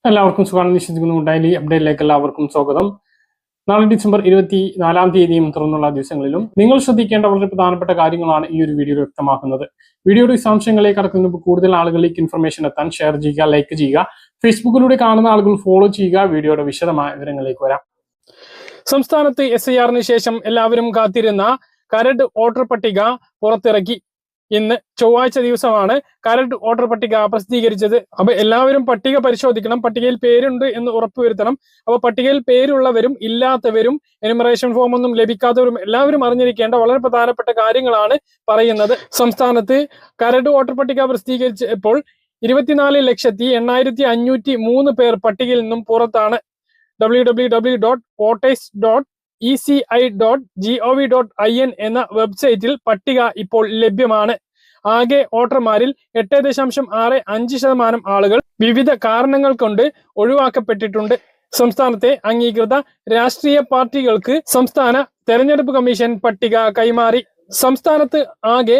എല്ലാവർക്കും സുഖാണെന്ന് വിശ്വസിക്കുന്നു. ഡെയിലി അപ്ഡേറ്റിലേക്ക് എല്ലാവർക്കും സ്വാഗതം. നാളെ ഡിസംബർ 24 തുടർന്നുള്ള ദിവസങ്ങളിലും നിങ്ങൾ ശ്രദ്ധിക്കേണ്ട വളരെ പ്രധാനപ്പെട്ട കാര്യങ്ങളാണ് ഈ ഒരു വീഡിയോ വ്യക്തമാക്കുന്നത്. വീഡിയോയുടെ വിശദാംശങ്ങളിലേക്ക് കടക്കുന്നതിന് കൂടുതൽ ആളുകളിലേക്ക് ഇൻഫർമേഷൻ എത്താൻ ഷെയർ ചെയ്യുക, ലൈക്ക് ചെയ്യുക, ഫേസ്ബുക്കിലൂടെ കാണുന്ന ആളുകൾ ഫോളോ ചെയ്യുക. വീഡിയോയുടെ വിശദമായ വിവരങ്ങളിലേക്ക് വരാം. സംസ്ഥാനത്ത് SIR-ന് ശേഷം എല്ലാവരും കാത്തിരുന്ന കരട് വോട്ടർ പട്ടിക പുറത്തിറക്കി. ഇന്ന് ചൊവ്വാഴ്ച ദിവസമാണ് കരട് വോട്ടർ പട്ടിക പ്രസിദ്ധീകരിച്ചത്. അപ്പൊ എല്ലാവരും പട്ടിക പരിശോധിക്കണം, പട്ടികയിൽ പേരുണ്ട് എന്ന് ഉറപ്പുവരുത്തണം. അപ്പൊ പട്ടികയിൽ പേരുള്ളവരും ഇല്ലാത്തവരും എനുമറേഷൻ ഫോം ഒന്നും ലഭിക്കാത്തവരും എല്ലാവരും അറിഞ്ഞിരിക്കേണ്ട വളരെ പ്രധാനപ്പെട്ട കാര്യങ്ങളാണ് പറയുന്നത്. സംസ്ഥാനത്ത് കരട് വോട്ടർ പട്ടിക പ്രസിദ്ധീകരിച്ചപ്പോൾ 24,80,503 പേർ പട്ടികയിൽ നിന്നും പുറത്താണ്. www.voters.eci.gov.in എന്ന വെബ്സൈറ്റിൽ പട്ടിക ഇപ്പോൾ ലഭ്യമാണ്. ആകെ വോട്ടർമാരിൽ 8.65% ആളുകൾ വിവിധ കാരണങ്ങൾ കൊണ്ട് ഒഴിവാക്കപ്പെട്ടിട്ടുണ്ട്. സംസ്ഥാനത്തെ അംഗീകൃത രാഷ്ട്രീയ പാർട്ടികൾക്ക് സംസ്ഥാന തെരഞ്ഞെടുപ്പ് കമ്മീഷൻ പട്ടിക കൈമാറി. സംസ്ഥാനത്ത് ആകെ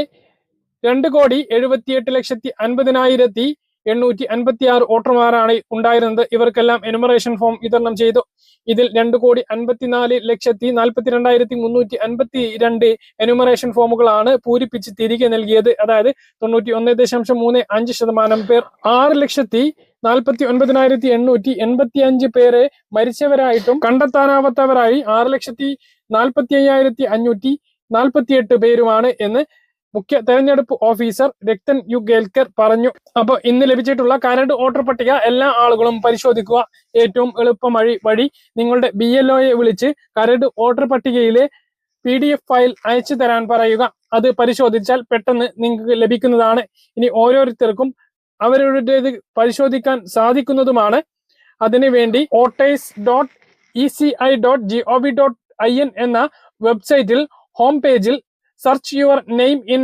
2,78,50,856 വോട്ടർമാരാണ് ഉണ്ടായിരുന്നത്. ഇവർക്കെല്ലാം എനുമറേഷൻ ഫോം വിതരണം ചെയ്തു. ഇതിൽ 2,54,42,352 എനുമറേഷൻ ഫോമുകളാണ് പൂരിപ്പിച്ച് തിരികെ നൽകിയത്. അതായത് 91.35% പേർ. 6,49,885 പേരെ മരിച്ചവരായിട്ടും കണ്ടെത്താനാവാത്തവരായി 6,45,548 പേരുമാണ് എന്ന് മുഖ്യ തെരഞ്ഞെടുപ്പ് ഓഫീസർ രക്തൻ യു ഗേൽക്കർ പറഞ്ഞു. അപ്പോൾ ഇന്ന് ലഭിച്ചിട്ടുള്ള കരട് വോട്ടർ പട്ടിക എല്ലാ ആളുകളും പരിശോധിക്കുക. ഏറ്റവും എളുപ്പ വഴി നിങ്ങളുടെ BLOയെ വിളിച്ച് കരട് വോട്ടർ പട്ടികയിലെ PDF ഫയൽ അയച്ചു തരാൻ പറയുക. അത് പരിശോധിച്ചാൽ പെട്ടെന്ന് നിങ്ങൾക്ക് ലഭിക്കുന്നതാണ്. ഇനി ഓരോരുത്തർക്കും അവരുടേത് പരിശോധിക്കാൻ സാധിക്കുന്നതുമാണ്. അതിനുവേണ്ടി voters.eci.gov.in എന്ന വെബ്സൈറ്റിൽ ഹോം പേജിൽ search your name in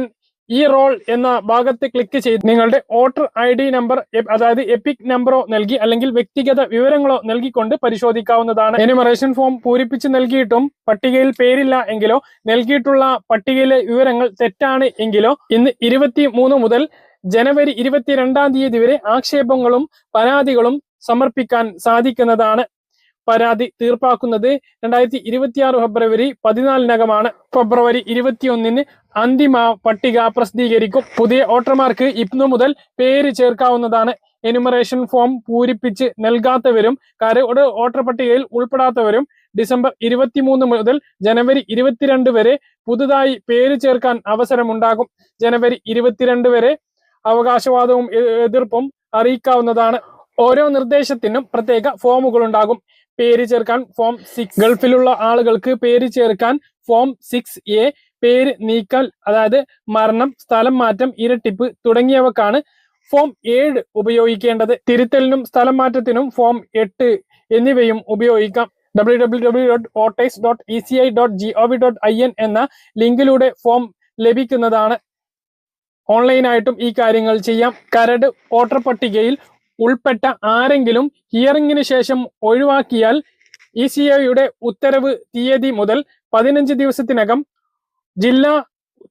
roll എന്ന ഭാഗത്ത് ക്ലിക്ക് ചെയ്ത് നിങ്ങളുടെ വോട്ടർ ID നമ്പർ, അതായത് എപ്പിക് നമ്പറോ നൽകി അല്ലെങ്കിൽ വ്യക്തിഗത വിവരങ്ങളോ നൽകിക്കൊണ്ട് പരിശോധിക്കാവുന്നതാണ്. എനുമറേഷൻ ഫോം പൂരിപ്പിച്ച് നൽകിയിട്ടും പട്ടികയിൽ പേരില്ല എങ്കിലോ നൽകിയിട്ടുള്ള പട്ടികയിലെ വിവരങ്ങൾ തെറ്റാണ് എങ്കിലോ ഇന്ന് 23 മുതൽ ജനുവരി 22 വരെ ആക്ഷേപങ്ങളും പരാതികളും സമർപ്പിക്കാൻ സാധിക്കുന്നതാണ്. പരാതി തീർപ്പാക്കുന്നത് 2026 ഫെബ്രുവരി 14-നകമാണ്. ഫെബ്രുവരി 21 അന്തിമ പട്ടിക പ്രസിദ്ധീകരിക്കും. പുതിയ വോട്ടർമാർക്ക് ഇന്നു മുതൽ പേര് ചേർക്കാവുന്നതാണ്. എനുമറേഷൻ ഫോം പൂരിപ്പിച്ച് നൽകാത്തവരും കരട് വോട്ടർ പട്ടികയിൽ ഉൾപ്പെടാത്തവരും ഡിസംബർ 23 മുതൽ ജനുവരി 22 വരെ പുതുതായി പേര് ചേർക്കാൻ അവസരമുണ്ടാകും. ജനുവരി 22 വരെ അവകാശവാദവും എതിർപ്പും അറിയിക്കാവുന്നതാണ്. ഓരോ നിർദ്ദേശത്തിനും പ്രത്യേക ഫോമുകൾ ഉണ്ടാകും. പേര് ചേർക്കാൻ ഫോം 6, ഗൾഫിലുള്ള ആളുകൾക്ക് പേര് ചേർക്കാൻ ഫോം 6A, പേര് നീക്കൽ അതായത് മരണം, സ്ഥലം മാറ്റം, ഇരട്ടിപ്പ് തുടങ്ങിയവക്കാണ് ഫോം 7 ഉപയോഗിക്കേണ്ടത്. തിരുത്തലിനും സ്ഥലം മാറ്റത്തിനും ഫോം 8 എന്നിവയും ഉപയോഗിക്കാം. www.voters.eci.gov.in എന്ന ലിങ്കിലൂടെ ഫോം ലഭിക്കുന്നതാണ്. ഓൺലൈനായിട്ടും ഈ കാര്യങ്ങൾ ചെയ്യാം. കരട് വോട്ടർ പട്ടികയിൽ ഉൾപ്പെട്ട ആരെങ്കിലും ഹിയറിംഗിന് ശേഷം ഒഴിവാക്കിയാൽ ECOയുടെ ഉത്തരവ് തീയതി മുതൽ 15 ദിവസത്തിനകം ജില്ലാ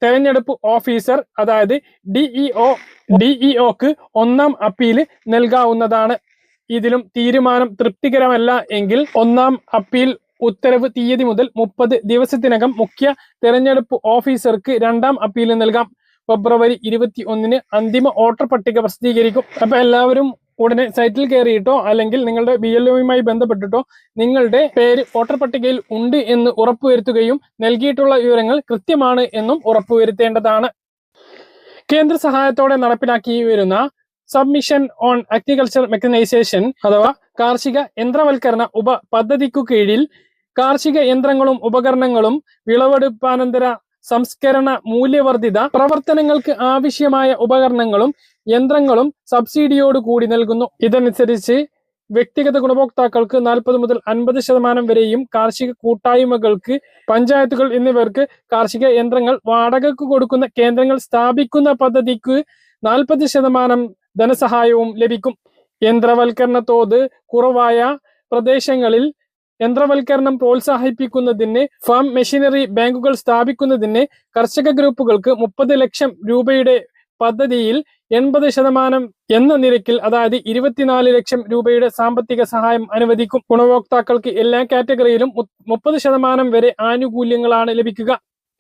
തെരഞ്ഞെടുപ്പ് ഓഫീസർ അതായത് DEOക്ക് 1-ാം അപ്പീൽ നൽകാവുന്നതാണ്. ഇതിലും തീരുമാനം തൃപ്തികരമല്ല എങ്കിൽ 1-ാം അപ്പീൽ ഉത്തരവ് തീയതി മുതൽ 30 ദിവസത്തിനകം മുഖ്യ തെരഞ്ഞെടുപ്പ് ഓഫീസർക്ക് 2-ാം അപ്പീൽ നൽകാം. ഫെബ്രുവരി 21 അന്തിമ വോട്ടർ പട്ടിക പ്രസിദ്ധീകരിക്കും. അപ്പൊ എല്ലാവരും ഉടനെ സൈറ്റിൽ കയറിയിട്ടോ അല്ലെങ്കിൽ നിങ്ങളുടെ BLOയുമായി ബന്ധപ്പെട്ടിട്ടോ നിങ്ങളുടെ പേര് വോട്ടർ പട്ടികയിൽ ഉണ്ട് എന്ന് ഉറപ്പുവരുത്തുകയും നൽകിയിട്ടുള്ള വിവരങ്ങൾ കൃത്യമാണ് എന്നും ഉറപ്പുവരുത്തേണ്ടതാണ്. കേന്ദ്ര സഹായത്തോടെ നടപ്പിലാക്കി വരുന്ന സബ്മിഷൻ ഓൺ അഗ്രികൾച്ചർ മെക്കനൈസേഷൻ അഥവാ കാർഷിക യന്ത്രവൽക്കരണ പദ്ധതിക്കു കീഴിൽ കാർഷിക യന്ത്രങ്ങളും ഉപകരണങ്ങളും വിളവെടുപ്പാനന്തര സംസ്കരണ മൂല്യവർദ്ധിത പ്രവർത്തനങ്ങൾക്ക് ആവശ്യമായ ഉപകരണങ്ങളും യന്ത്രങ്ങളും സബ്സിഡിയോട് കൂടി നൽകുന്നു. ഇതനുസരിച്ച് വ്യക്തിഗത ഗുണഭോക്താക്കൾക്ക് 40 മുതൽ 50% വരെയും കാർഷിക കൂട്ടായ്മകൾക്ക്, പഞ്ചായത്തുകൾ എന്നിവർക്ക് കാർഷിക യന്ത്രങ്ങൾ വാടകയ്ക്ക് കൊടുക്കുന്ന കേന്ദ്രങ്ങൾ സ്ഥാപിക്കുന്ന പദ്ധതിക്ക് 40% ധനസഹായവും ലഭിക്കും. യന്ത്രവൽക്കരണ തോത് കുറവായ പ്രദേശങ്ങളിൽ യന്ത്രവൽക്കരണം പ്രോത്സാഹിപ്പിക്കുന്നതിന് ഫാം മെഷീനറി ബാങ്കുകൾ സ്ഥാപിക്കുന്നതിന് കർഷക ഗ്രൂപ്പുകൾക്ക് 30 ലക്ഷം രൂപയുടെ പദ്ധതിയിൽ 80% എന്ന നിരക്കിൽ അതായത് 24 ലക്ഷം രൂപയുടെ സാമ്പത്തിക സഹായം അനുവദിക്കും. ഗുണഭോക്താക്കൾക്ക് എല്ലാ കാറ്റഗറിയിലും 30% വരെ ആനുകൂല്യങ്ങളാണ് ലഭിക്കുക.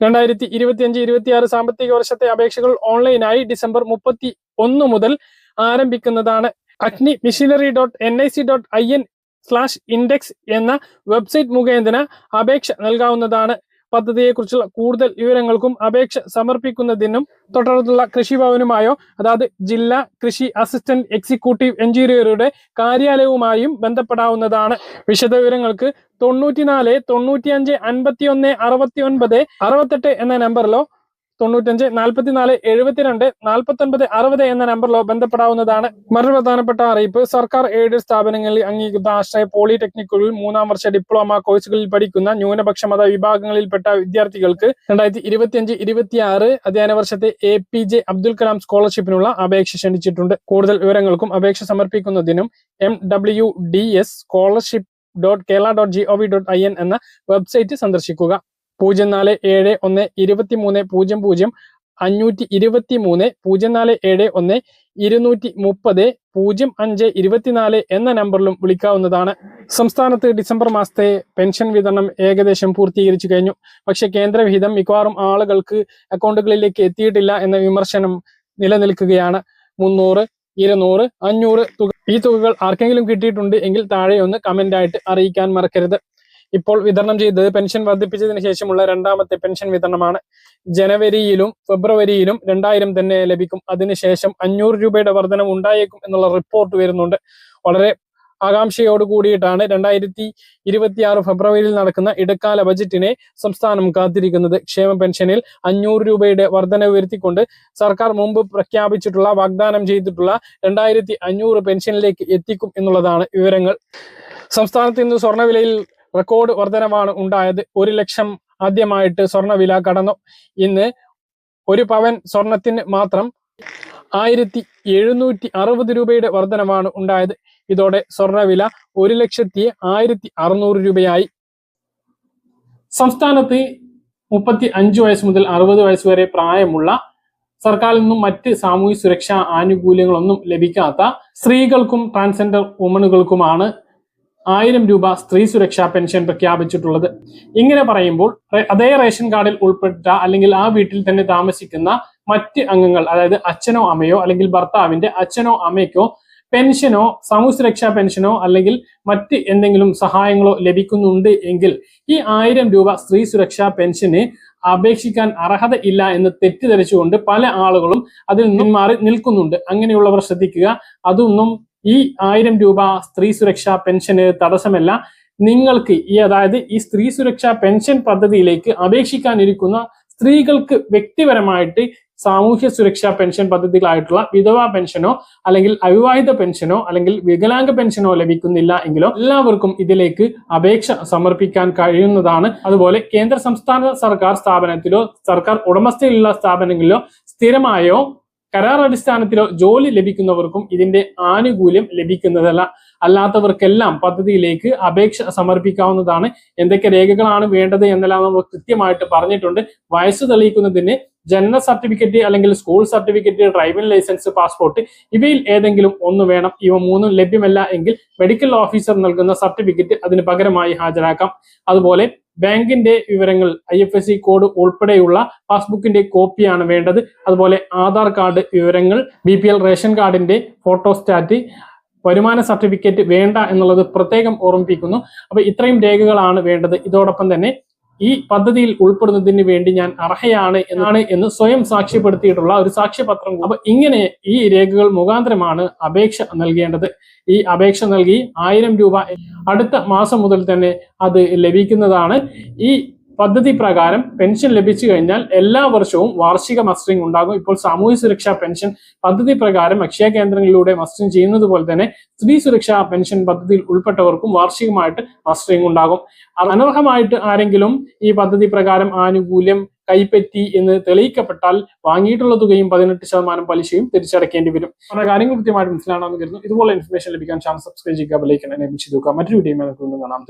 2025-26 സാമ്പത്തിക വർഷത്തെ അപേക്ഷകൾ ഓൺലൈനായി ഡിസംബർ 31 മുതൽ ആരംഭിക്കുന്നതാണ്. agnimissionary.nic.in/index എന്ന വെബ്സൈറ്റ് മുഖേന അപേക്ഷ നൽകാവുന്നതാണ്. പദ്ധതിയെക്കുറിച്ചുള്ള കൂടുതൽ വിവരങ്ങൾക്കും അപേക്ഷ സമർപ്പിക്കുന്നതിനും തൊട്ടടുത്തുള്ള കൃഷിഭവനുമായോ അതായത് ജില്ലാ കൃഷി അസിസ്റ്റന്റ് എക്സിക്യൂട്ടീവ് എഞ്ചിനീയറുടെ കാര്യാലയവുമായും ബന്ധപ്പെടാവുന്നതാണ്. വിശദവിവരങ്ങൾക്ക് 94 95 51 69 68 എന്ന നമ്പറിലോ 95 44 72 49 60 എന്ന നമ്പറിലോ ബന്ധപ്പെടാവുന്നതാണ്. മറ്റൊരു പ്രധാനപ്പെട്ട അറിയിപ്പ്, സർക്കാർ എയ്ഡഡ് സ്ഥാപനങ്ങളിൽ അംഗീകൃത ആശ്രയ പോളിടെക്നിക്കുകളിൽ 3-ാം വർഷ ഡിപ്ലോമ കോഴ്സുകളിൽ പഠിക്കുന്ന ന്യൂനപക്ഷ മത വിഭാഗങ്ങളിൽപ്പെട്ട വിദ്യാർത്ഥികൾക്ക് 2025-26 അധ്യയന വർഷത്തെ APJ അബ്ദുൽ കലാം സ്കോളർഷിപ്പിനുള്ള അപേക്ഷ ക്ഷണിച്ചിട്ടുണ്ട്. കൂടുതൽ വിവരങ്ങൾക്കും അപേക്ഷ സമർപ്പിക്കുന്നതിനും mwdscholarship.kerala.gov.in എന്ന വെബ്സൈറ്റ് സന്ദർശിക്കുക. 0471 23 00 523 0471 230 05 24 എന്ന നമ്പറിലും വിളിക്കാവുന്നതാണ്. സംസ്ഥാനത്ത് ഡിസംബർ മാസത്തെ പെൻഷൻ വിതരണം ഏകദേശം പൂർത്തീകരിച്ചു കഴിഞ്ഞു. പക്ഷെ കേന്ദ്രവിഹിതം മിക്കവാറും ആളുകൾക്ക് അക്കൗണ്ടുകളിലേക്ക് എത്തിയിട്ടില്ല എന്ന വിമർശനം നിലനിൽക്കുകയാണ്. 300, 200, 500 ഈ തുകകൾ ആർക്കെങ്കിലും കിട്ടിയിട്ടുണ്ട് എങ്കിൽ താഴെ ഒന്ന് കമന്റ് ആയിട്ട് അറിയിക്കാൻ മറക്കരുത്. ഇപ്പോൾ വിതരണം ചെയ്തത് പെൻഷൻ വർദ്ധിപ്പിച്ചതിന് ശേഷമുള്ള 2ാമത്തെ പെൻഷൻ വിതരണമാണ്. ജനുവരിയിലും ഫെബ്രുവരിയിലും 2000 തന്നെ ലഭിക്കും. അതിനുശേഷം 500 രൂപയുടെ വർധനം ഉണ്ടായേക്കും എന്നുള്ള റിപ്പോർട്ട് വരുന്നുണ്ട്. വളരെ ആകാംക്ഷയോട് കൂടിയിട്ടാണ് 2026 ഫെബ്രുവരിയിൽ നടക്കുന്ന ഇടക്കാല ബജറ്റിനെ സംസ്ഥാനം കാത്തിരിക്കുന്നത്. ക്ഷേമ പെൻഷനിൽ 500 രൂപയുടെ വർധനവ് വരുത്തിക്കൊണ്ട് സർക്കാർ മുമ്പ് പ്രഖ്യാപിച്ചിട്ടുള്ള വാഗ്ദാനം ചെയ്തിട്ടുള്ള 2500 പെൻഷനിലേക്ക് എത്തിക്കും എന്നുള്ളതാണ് വിവരങ്ങൾ. സംസ്ഥാനത്ത് ഇന്ന് സ്വർണ്ണവിലയിൽ റെക്കോർഡ് വർധനവാണ് ഉണ്ടായത്. 1 ലക്ഷം ആദ്യമായിട്ട് സ്വർണ്ണവില കടന്നു. ഇന്ന് 1 പവൻ സ്വർണത്തിന് മാത്രം 1760 രൂപയുടെ വർധനവാണ് ഉണ്ടായത്. ഇതോടെ സ്വർണ്ണവില 1,01,600 രൂപയായി. സംസ്ഥാനത്ത് 35 വയസ്സ് മുതൽ 60 വയസ്സ് വരെ പ്രായമുള്ള സർക്കാരിൽ നിന്നും മറ്റ് സാമൂഹ്യ സുരക്ഷാ ആനുകൂല്യങ്ങളൊന്നും ലഭിക്കാത്ത സ്ത്രീകൾക്കും ട്രാൻസ്ജെൻഡർ വുമണുകൾക്കുമാണ് 1000 രൂപ സ്ത്രീ സുരക്ഷാ പെൻഷൻ പ്രഖ്യാപിച്ചിട്ടുള്ളത്. ഇങ്ങനെ പറയുമ്പോൾ അതേ റേഷൻ കാർഡിൽ ഉൾപ്പെട്ട അല്ലെങ്കിൽ ആ വീട്ടിൽ തന്നെ താമസിക്കുന്ന മറ്റ് അംഗങ്ങൾ, അതായത് അച്ഛനോ അമ്മയോ അല്ലെങ്കിൽ ഭർത്താവിന്റെ അച്ഛനോ അമ്മയ്ക്കോ പെൻഷനോ സാമൂഹ്യ സുരക്ഷാ പെൻഷനോ അല്ലെങ്കിൽ മറ്റ് എന്തെങ്കിലും സഹായങ്ങളോ ലഭിക്കുന്നുണ്ട് എങ്കിൽ ഈ 1000 രൂപ സ്ത്രീ സുരക്ഷാ പെൻഷന് അപേക്ഷിക്കാൻ അർഹത ഇല്ല എന്ന് തെറ്റിദ്ധരിച്ചുകൊണ്ട് പല ആളുകളും അതിൽ നിന്നും മാറി നിൽക്കുന്നുണ്ട്. അങ്ങനെയുള്ളവർ ശ്രദ്ധിക്കുക. അതൊന്നും ഈ 1000 രൂപ സ്ത്രീ സുരക്ഷാ പെൻഷന് തടസ്സമല്ല. നിങ്ങൾക്ക് അതായത് ഈ സ്ത്രീ സുരക്ഷാ പെൻഷൻ പദ്ധതിയിലേക്ക് അപേക്ഷിക്കാനിരിക്കുന്ന സ്ത്രീകൾക്ക് വ്യക്തിപരമായിട്ട് സാമൂഹ്യ സുരക്ഷാ പെൻഷൻ പദ്ധതികളായിട്ടുള്ള വിധവാ പെൻഷനോ അല്ലെങ്കിൽ അവിവാഹിത പെൻഷനോ അല്ലെങ്കിൽ വികലാംഗ പെൻഷനോ ലഭിക്കുന്നില്ല എങ്കിലോ എല്ലാവർക്കും ഇതിലേക്ക് അപേക്ഷ സമർപ്പിക്കാൻ കഴിയുന്നതാണ്. അതുപോലെ കേന്ദ്ര സംസ്ഥാന സർക്കാർ സ്ഥാപനത്തിലോ സർക്കാർ ഉടമസ്ഥയിലുള്ള സ്ഥാപനങ്ങളിലോ സ്ഥിരമായോ കരാർ അടിസ്ഥാനത്തിലോ ജോലി ലഭിക്കുന്നവർക്കും ഇതിന്റെ ആനുകൂല്യം ലഭിക്കുന്നതല്ല. അല്ലാത്തവർക്കെല്ലാം പദ്ധതിയിലേക്ക് അപേക്ഷ സമർപ്പിക്കാവുന്നതാണ്. എന്തൊക്കെ രേഖകളാണ് വേണ്ടത് എന്നെല്ലാം നമ്മൾ കൃത്യമായിട്ട് പറഞ്ഞിട്ടുണ്ട്. വയസ്സ് തെളിയിക്കുന്നതിന് ജനന സർട്ടിഫിക്കറ്റ് അല്ലെങ്കിൽ school certificate, driving licence, passport ഇവയിൽ ഏതെങ്കിലും ഒന്ന് വേണം. ഇവ 3ഉം ലഭ്യമല്ല എങ്കിൽ മെഡിക്കൽ ഓഫീസർ നൽകുന്ന സർട്ടിഫിക്കറ്റ് അതിന് പകരമായി ഹാജരാക്കാം. അതുപോലെ ബാങ്കിന്റെ വിവരങ്ങൾ, IFSC കോഡ് ഉൾപ്പെടെയുള്ള പാസ്ബുക്കിന്റെ കോപ്പിയാണ് വേണ്ടത്. അതുപോലെ ആധാർ കാർഡ് വിവരങ്ങൾ, BPL റേഷൻ കാർഡിന്റെ ഫോട്ടോസ്റ്റാറ്റ്, വരുമാന സർട്ടിഫിക്കറ്റ് വേണ്ട എന്നുള്ളത് പ്രത്യേകം ഓർമ്മിപ്പിക്കുന്നു. അപ്പൊ ഇത്രയും രേഖകളാണ് വേണ്ടത്. ഇതോടൊപ്പം തന്നെ ഈ പദ്ധതിയിൽ ഉൾപ്പെടുന്നതിന് വേണ്ടി ഞാൻ അർഹയാണ് എന്ന് സ്വയം സാക്ഷ്യപ്പെടുത്തിയിട്ടുള്ള ഒരു സാക്ഷ്യപത്രം. അപ്പൊ ഇങ്ങനെ ഈ രേഖകൾ മുഖാന്തരമാണ് അപേക്ഷ നൽകേണ്ടത്. ഈ അപേക്ഷ നൽകി 1000 രൂപ അടുത്ത മാസം മുതൽ തന്നെ അത് ലഭിക്കുന്നതാണ്. ഈ പദ്ധതി പ്രകാരം പെൻഷൻ ലഭിച്ചു കഴിഞ്ഞാൽ എല്ലാ വർഷവും വാർഷിക മസ്റ്ററിംഗ് ഉണ്ടാകും. ഇപ്പോൾ സാമൂഹ്യ സുരക്ഷാ പെൻഷൻ പദ്ധതി പ്രകാരം അക്ഷയ കേന്ദ്രങ്ങളിലൂടെ മസ്റ്ററിംഗ് ചെയ്യുന്നത് പോലെ തന്നെ സ്ത്രീ സുരക്ഷാ പെൻഷൻ പദ്ധതിയിൽ ഉൾപ്പെട്ടവർക്കും വാർഷികമായിട്ട് മസ്റ്ററിംഗ് ഉണ്ടാകും. അനർഹമായിട്ട് ആരെങ്കിലും ഈ പദ്ധതി പ്രകാരം ആനുകൂല്യം കൈപ്പറ്റി എന്ന് തെളിയിക്കപ്പെട്ടാൽ വാങ്ങിയിട്ടുള്ള തുകയും 18% പലിശയും തിരിച്ചടക്കേണ്ടി വരും. പല കാര്യങ്ങൾ കൃത്യമായിട്ട് മനസ്സിലാണെന്ന് കരുതുന്നു. ഇതുപോലെ ഇൻഫർമേഷൻ ലഭിക്കാൻ ചാനൽ സബ്സ്ക്രൈബ് ചെയ്യുക, ബെൽ ഐക്കൺ എനേബിൾ ചെയ്ത് വെക്കുക. മറ്റൊരു വീഡിയോ കാണാം.